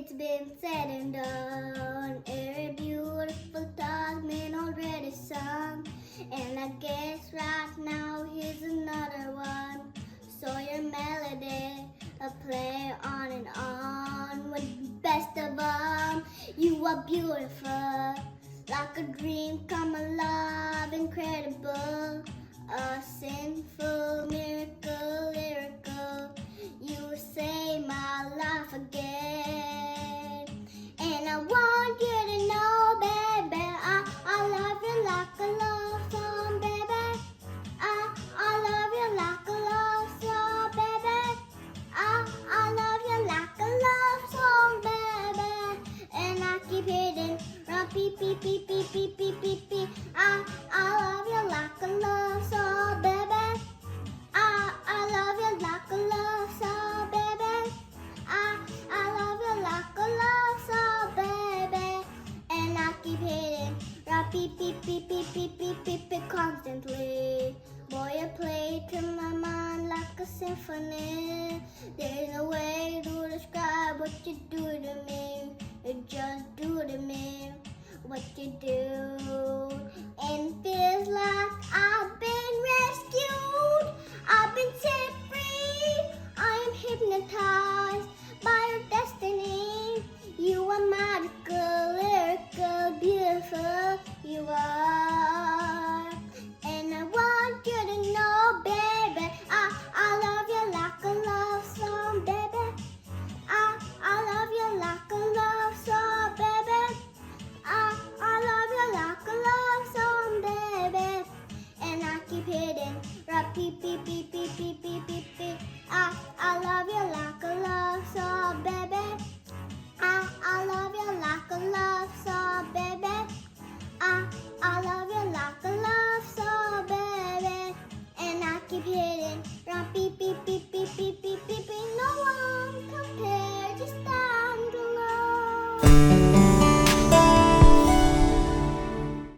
It's been said and done. Every beautiful thought been already sung. And I guess right now here's another one. So your melody, a play on and on. With the best of them, you are beautiful. Like a dream come alive, incredible. A sinful miracle, lyrical. You save my life again. And I want you to know, baby, I love you like a love song, baby. I love you like a love song, baby. I love you like a love song, baby. And I keep hitting, beep, beep, beep, beep, beep, beep, beep, beep. I love you like a love song, baby. I love you like a love song, baby. I love you like a love song, baby. And I keep hitting, beep, beep, beep, beep, beep, beep, beep, beep, constantly. Boy, you play to my mind like a symphony. There's no way to describe what you do to me. You just do to me what you do. And feels like I've been rescued. I've been set free. I am hypnotized by your destiny. You are magical, lyrical, beautiful. You are. And I want you to know, baby, I love you like a love song, baby. I love you like a love song, baby. I love you like a love song, baby. And I keep hitting, beep, beep, beep, beep, beep, beep.